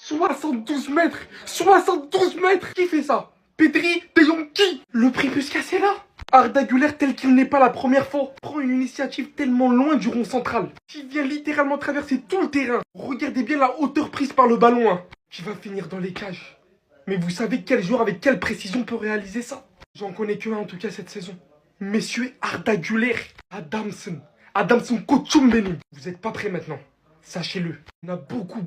72 mètres 72 mètres. Qui fait ça? Pedri, De Jong, qui? Le prix peut se casser là. Arda Güler, tel qu'il n'est pas la première fois, prend une initiative tellement loin du rond central, qui vient littéralement traverser tout le terrain. Regardez bien la hauteur prise par le ballon, hein, qui va finir dans les cages. Mais vous savez quel joueur avec quelle précision peut réaliser ça? J'en connais que un en tout cas cette saison. Messieurs Arda Güler, Adamson Kochumbenim. Vous êtes pas prêts maintenant, sachez-le. On a beaucoup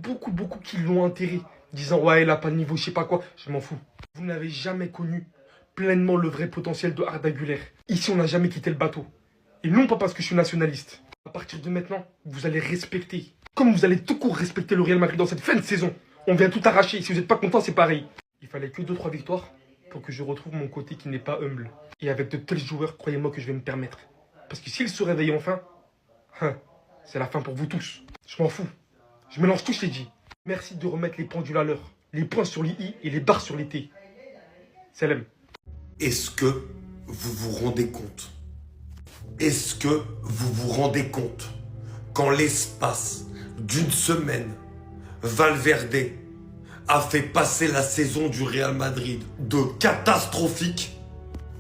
qui l'ont enterré, disant ouais il a pas de niveau, je sais pas quoi, je m'en fous. Vous n'avez jamais connu pleinement le vrai potentiel de Arda Güler. Ici on n'a jamais quitté le bateau. Et non pas parce que je suis nationaliste. À partir de maintenant, vous allez respecter, comme vous allez tout court respecter le Real Madrid dans cette fin de saison. On vient tout arracher, si vous n'êtes pas content c'est pareil. Il fallait que 2-3 victoires pour que je retrouve mon côté qui n'est pas humble. Et avec de tels joueurs, croyez-moi que je vais me permettre. Parce que s'ils se réveillent enfin, c'est la fin pour vous tous. Je m'en fous. Je mélange tout, je t'ai dit. Merci de remettre les pendules à l'heure. Les points sur les i et les barres sur les t. Salam. Est-ce que vous vous rendez compte? Est-ce que vous vous rendez compte qu'en l'espace d'une semaine, Valverde a fait passer la saison du Real Madrid de catastrophique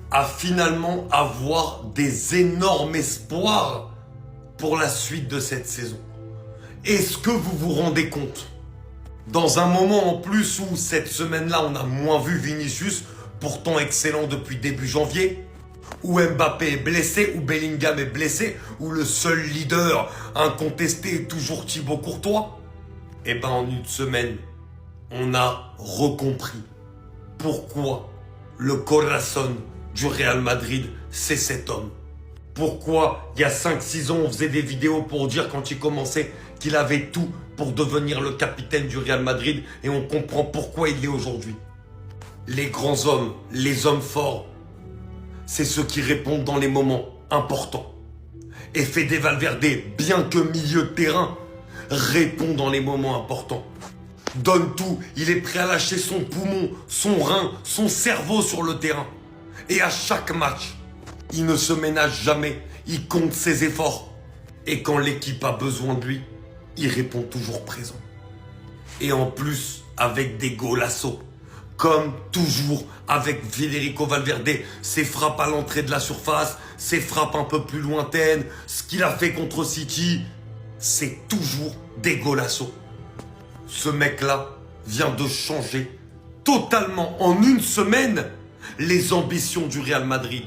à finalement avoir des énormes espoirs pour la suite de cette saison? Est-ce que vous vous rendez compte? Dans un moment en plus où cette semaine-là on a moins vu Vinicius, pourtant excellent depuis début janvier, où Mbappé est blessé, où Bellingham est blessé, où le seul leader incontesté est toujours Thibaut Courtois, et ben en une semaine, on a recompris pourquoi le corazon du Real Madrid, c'est cet homme. Pourquoi il y a 5-6 ans, on faisait des vidéos pour dire quand il commençait qu'il avait tout pour devenir le capitaine du Real Madrid, et on comprend pourquoi il l'est aujourd'hui. Les grands hommes, les hommes forts, c'est ceux qui répondent dans les moments importants. Et Fede Valverde, bien que milieu de terrain, répond dans les moments importants. Donne tout, il est prêt à lâcher son poumon, son rein, son cerveau sur le terrain. Et à chaque match, il ne se ménage jamais, il compte ses efforts. Et quand l'équipe a besoin de lui, il répond toujours présent. Et en plus, avec des golassos. Comme toujours avec Federico Valverde, ses frappes à l'entrée de la surface, ses frappes un peu plus lointaines, ce qu'il a fait contre City, c'est toujours des golassos. Ce mec-là vient de changer totalement en une semaine les ambitions du Real Madrid.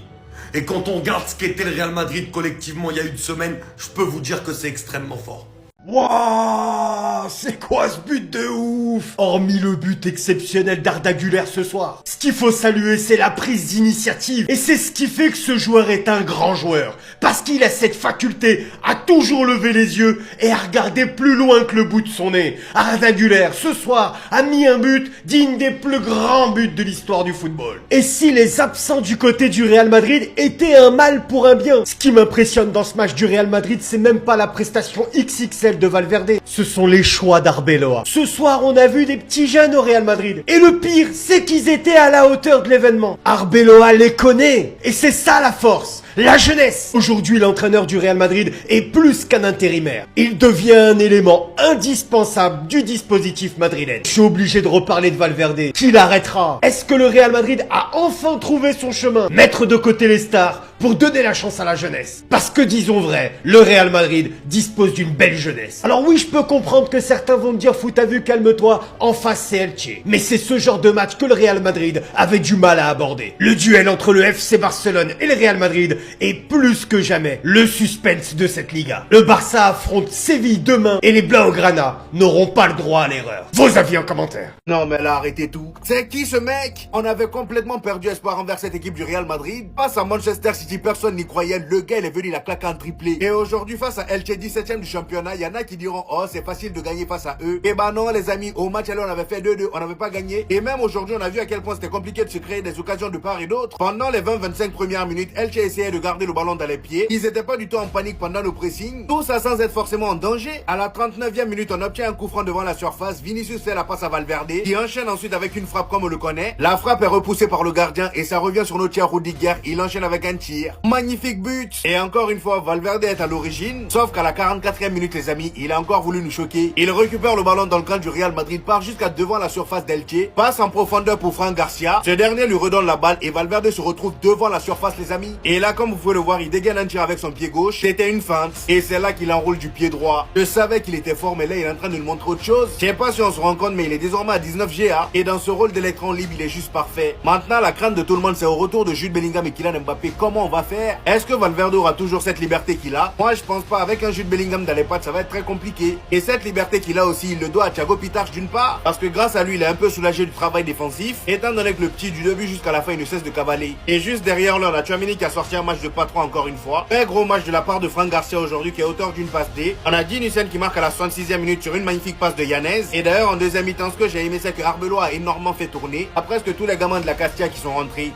Et quand on regarde ce qu'était le Real Madrid collectivement il y a une semaine, je peux vous dire que c'est extrêmement fort. Wouah, c'est quoi ce but de ouf? Hormis le but exceptionnel d'Arda Güler ce soir, ce qu'il faut saluer, c'est la prise d'initiative. Et c'est ce qui fait que ce joueur est un grand joueur. Parce qu'il a cette faculté à toujours lever les yeux et à regarder plus loin que le bout de son nez. Arda Güler, ce soir, a mis un but digne des plus grands buts de l'histoire du football. Et si les absents du côté du Real Madrid étaient un mal pour un bien, ce qui m'impressionne dans ce match du Real Madrid, c'est même pas la prestation XXL de Valverde, ce sont les choix d'Arbeloa. Ce soir, on a vu des petits jeunes au Real Madrid. Et le pire, c'est qu'ils étaient à la hauteur de l'événement. Arbeloa les connaît. Et c'est ça la force. La jeunesse. Aujourd'hui, l'entraîneur du Real Madrid est plus qu'un intérimaire. Il devient un élément indispensable du dispositif madrilène. Je suis obligé de reparler de Valverde. Qui l'arrêtera? Est-ce que le Real Madrid a enfin trouvé son chemin? Mettre de côté les stars pour donner la chance à la jeunesse. Parce que disons vrai, le Real Madrid dispose d'une belle jeunesse. Alors oui, je peux comprendre que certains vont me dire, fou t'as vu, calme-toi, en face c'est Elche. Mais c'est ce genre de match que le Real Madrid avait du mal à aborder. Le duel entre le FC Barcelone et le Real Madrid est plus que jamais le suspense de cette Liga. Le Barça affronte Séville demain et les Blaugrana n'auront pas le droit à l'erreur. Vos avis en commentaire. Non mais là arrêtez tout. C'est qui ce mec? On avait complètement perdu espoir envers cette équipe du Real Madrid. Face à Manchester City, personne n'y croyait. Le gars il est venu la claquer en triplé. Et aujourd'hui face à Elche 17ème du championnat, il y en a qui diront oh c'est facile de gagner face à eux. Et bah non les amis, au match aller on avait fait 2-2, on n'avait pas gagné. Et même aujourd'hui on a vu à quel point c'était compliqué de se créer des occasions de part et d'autre. Pendant les 20-25 premières minutes, Elche essayait de garder le ballon dans les pieds. Ils étaient pas du tout en panique pendant le pressing. Tout ça sans être forcément en danger. À la 39e minute, on obtient un coup franc devant la surface. Vinicius fait la passe à Valverde, qui enchaîne ensuite avec une frappe comme on le connaît. La frappe est repoussée par le gardien et ça revient sur notre tir Rudiger. Il enchaîne avec un tir. Magnifique but. Et encore une fois, Valverde est à l'origine. Sauf qu'à la 44e minute, les amis, il a encore voulu nous choquer. Il récupère le ballon dans le camp du Real Madrid, part jusqu'à devant la surface d'Elche, passe en profondeur pour Fran Garcia. Ce dernier lui redonne la balle et Valverde se retrouve devant la surface, les amis. Et là, comme vous pouvez le voir, il dégaine un tir avec son pied gauche. C'était une feinte. Et c'est là qu'il enroule du pied droit. Je savais qu'il était fort, mais là, il est en train de nous montrer autre chose. Je sais pas si on se rend compte, mais il est désormais à 19 GA. Et dans ce rôle d'électron libre, il est juste parfait. Maintenant, la crainte de tout le monde, c'est au retour de Jude Bellingham et Kylian Mbappé. Comment on va faire? Est-ce que Valverde aura toujours cette liberté qu'il a? Moi, je pense pas. Avec un Jude Bellingham dans les pattes, ça va être très compliqué. Et cette liberté qu'il a aussi, il le doit à Thiago Pitach d'une part, parce que grâce à lui, il est un peu soulagé du travail défensif, étant donné que le petit du début jusqu'à la fin, il ne cesse de cavaler. Et juste derrière là, on a Tchouaméni qui a sorti un match de patron encore une fois. Très gros match de la part de Fran Garcia aujourd'hui, qui est auteur d'une passe D. On a Dean Hussein qui marque à la 66e minute sur une magnifique passe de Yanez. Et d'ailleurs, en deuxième mi-temps, ce que j'ai aimé, c'est que Arbeloa a énormément fait tourner à presque tous les gamins de la Castilla qui sont rentrés.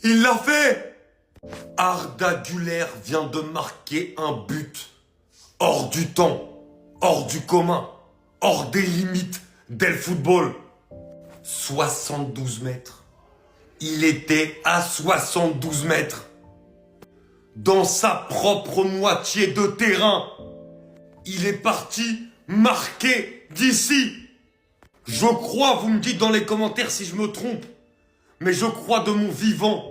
Il l'a fait! Arda Güler vient de marquer un but hors du temps, hors du commun, hors des limites del football. 72 mètres. Il était à 72 mètres. Dans sa propre moitié de terrain. Il est parti marquer d'ici. Je crois, vous me dites dans les commentaires si je me trompe, mais je crois de mon vivant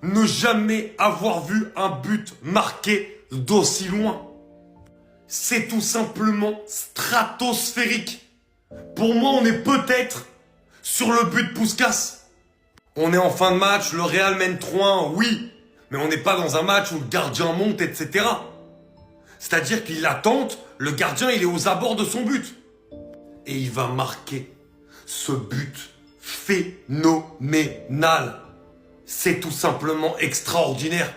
ne jamais avoir vu un but marqué d'aussi loin. C'est tout simplement stratosphérique. Pour moi, on est peut-être sur le but de Puskás. On est en fin de match, le Real mène 3-1, oui, mais on n'est pas dans un match où le gardien monte, etc. C'est-à-dire qu'il l'attente, le gardien il est aux abords de son but. Et il va marquer ce but phénoménal. C'est tout simplement extraordinaire.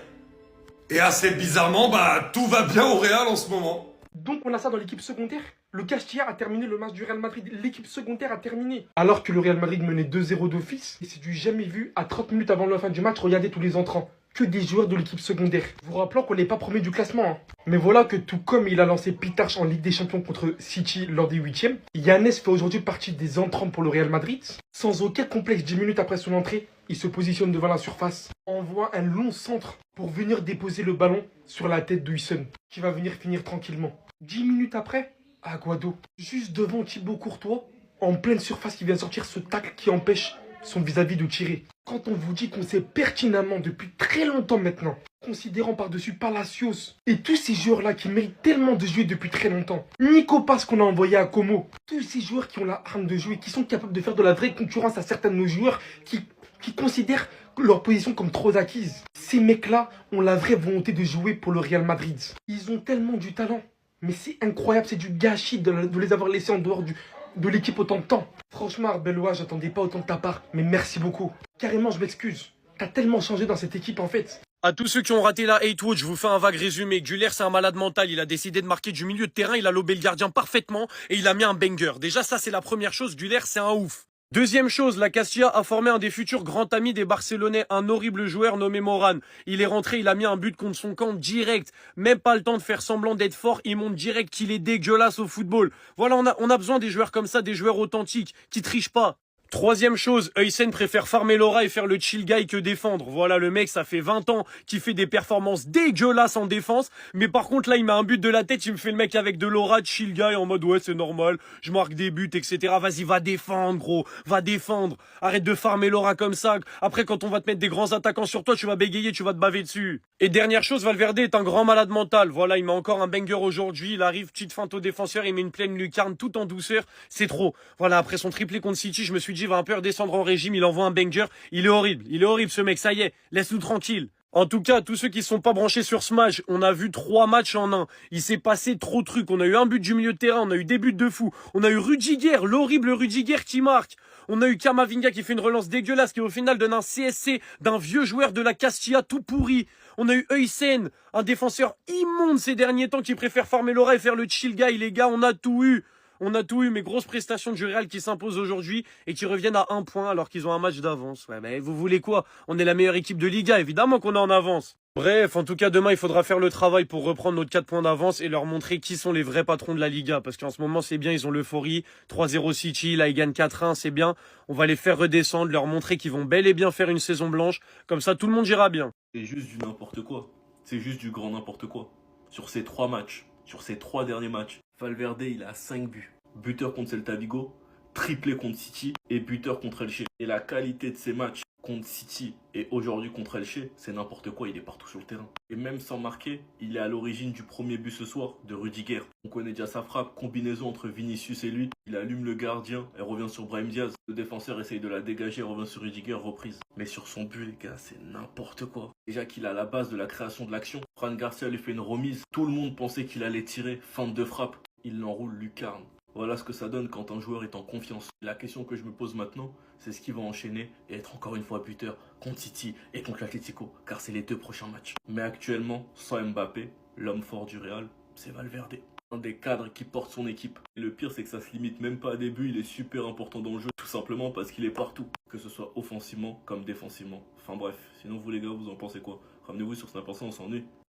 Et assez bizarrement, tout va bien au Real en ce moment. Donc on a ça dans l'équipe secondaire. Le Castilla a terminé le match du Real Madrid. L'équipe secondaire a terminé. Alors que le Real Madrid menait 2-0 d'office. Et c'est du jamais vu. À 30 minutes avant la fin du match, regardez tous les entrants. Que des joueurs de l'équipe secondaire. Vous rappelant qu'on n'est pas premier du classement. Hein. Mais voilà que tout comme il a lancé Pitach en Ligue des Champions contre City lors des 8e, Yanez fait aujourd'hui partie des entrants pour le Real Madrid. Sans aucun complexe, 10 minutes après son entrée, il se positionne devant la surface, envoie un long centre pour venir déposer le ballon sur la tête de Hussein, qui va venir finir tranquillement. 10 minutes après, Aguado, juste devant Thibaut Courtois, en pleine surface, qui vient sortir ce tacle qui empêche son vis-à-vis de tirer. Quand on vous dit qu'on sait pertinemment depuis très longtemps maintenant, considérant par-dessus Palacios et tous ces joueurs-là qui méritent tellement de jouer depuis très longtemps, Nico Paz qu'on a envoyé à Como, tous ces joueurs qui ont la arme de jouer, qui sont capables de faire de la vraie concurrence à certains de nos joueurs qui considèrent leur position comme trop acquise. Ces mecs-là ont la vraie volonté de jouer pour le Real Madrid. Ils ont tellement du talent. Mais c'est incroyable, c'est du gâchis de les avoir laissés en dehors de l'équipe autant de temps. Franchement, Arbeloa, j'attendais pas autant de ta part, mais merci beaucoup. Carrément, je m'excuse. T'as tellement changé dans cette équipe en fait. À tous ceux qui ont raté la 8-Wood, je vous fais un vague résumé. Güler, c'est un malade mental. Il a décidé de marquer du milieu de terrain. Il a lobé le gardien parfaitement et il a mis un banger. Déjà, ça, c'est la première chose. Güler, c'est un ouf. Deuxième chose, la Castilla a formé un des futurs grands amis des Barcelonais, un horrible joueur nommé Moran. Il est rentré, il a mis un but contre son camp direct. Même pas le temps de faire semblant d'être fort, il montre direct qu'il est dégueulasse au football. Voilà, on a besoin des joueurs comme ça, des joueurs authentiques, qui trichent pas. Troisième chose, Hussein préfère farmer l'aura et faire le chill guy que défendre. Voilà, le mec, ça fait 20 ans qu'il fait des performances dégueulasses en défense. Mais par contre, là, il met un but de la tête, il me fait le mec avec de l'aura, chill guy, en mode ouais, c'est normal, je marque des buts, etc. Vas-y, va défendre, gros, va défendre. Arrête de farmer l'aura comme ça. Après, quand on va te mettre des grands attaquants sur toi, tu vas bégayer, tu vas te baver dessus. Et dernière chose, Valverde est un grand malade mental. Voilà, il met encore un banger aujourd'hui. Il arrive, petite feinte au défenseur, il met une pleine lucarne tout en douceur. C'est trop. Voilà, après son triplé contre City, je me suis dit, il va un peu redescendre en régime, il envoie un banger. Il est horrible ce mec, ça y est, laisse-nous tranquille. En tout cas, tous ceux qui sont pas branchés sur Smash, on a vu 3 matchs en un. Il s'est passé trop de trucs. On a eu un but du milieu de terrain, on a eu des buts de fou. On a eu Rudiger, l'horrible Rudiger qui marque. On a eu Kamavinga qui fait une relance dégueulasse qui au final donne un CSC d'un vieux joueur de la Castilla tout pourri. On a eu Heusen, un défenseur immonde ces derniers temps qui préfère farmer l'aura et faire le chill guy. Les gars, on a tout eu. On a tout eu, mais grosses prestations du Real qui s'imposent aujourd'hui et qui reviennent à 1 point alors qu'ils ont un match d'avance. Ouais, mais vous voulez quoi? On est la meilleure équipe de Liga, évidemment qu'on est en avance. Bref, en tout cas, demain, il faudra faire le travail pour reprendre notre 4 points d'avance et leur montrer qui sont les vrais patrons de la Liga. Parce qu'en ce moment, c'est bien, ils ont l'euphorie. 3-0 City, là, ils gagnent 4-1, c'est bien. On va les faire redescendre, leur montrer qu'ils vont bel et bien faire une saison blanche. Comme ça, tout le monde ira bien. C'est juste du n'importe quoi. C'est juste du grand n'importe quoi. Sur ces 3 matchs, sur ces 3 derniers matchs, Valverde, il a 5 buts. Buteur contre Celta Vigo, triplé contre City et buteur contre Elche. Et la qualité de ces matchs contre City et aujourd'hui contre Elche, c'est n'importe quoi, il est partout sur le terrain. Et même sans marquer, il est à l'origine du premier but ce soir de Rudiger. On connaît déjà sa frappe, combinaison entre Vinicius et lui. Il allume le gardien, elle revient sur Brahim Diaz. Le défenseur essaye de la dégager, elle revient sur Rudiger, reprise. Mais sur son but, les gars, c'est n'importe quoi. Déjà qu'il a la base de la création de l'action. Fran Garcia lui fait une remise. Tout le monde pensait qu'il allait tirer, feinte de frappe. Il l'enroule lucarne. Voilà ce que ça donne quand un joueur est en confiance. La question que je me pose maintenant, c'est ce qu'il va enchaîner et être encore une fois buteur contre City et contre l'Atlético, car c'est les 2 prochains matchs. Mais actuellement, sans Mbappé, l'homme fort du Real, c'est Valverde. Un des cadres qui porte son équipe. Et le pire, c'est que ça se limite même pas à des buts, il est super important dans le jeu, tout simplement parce qu'il est partout. Que ce soit offensivement comme défensivement. Enfin bref, sinon vous les gars, vous en pensez quoi? Ramenez-vous sur Snap, on s'ennuie.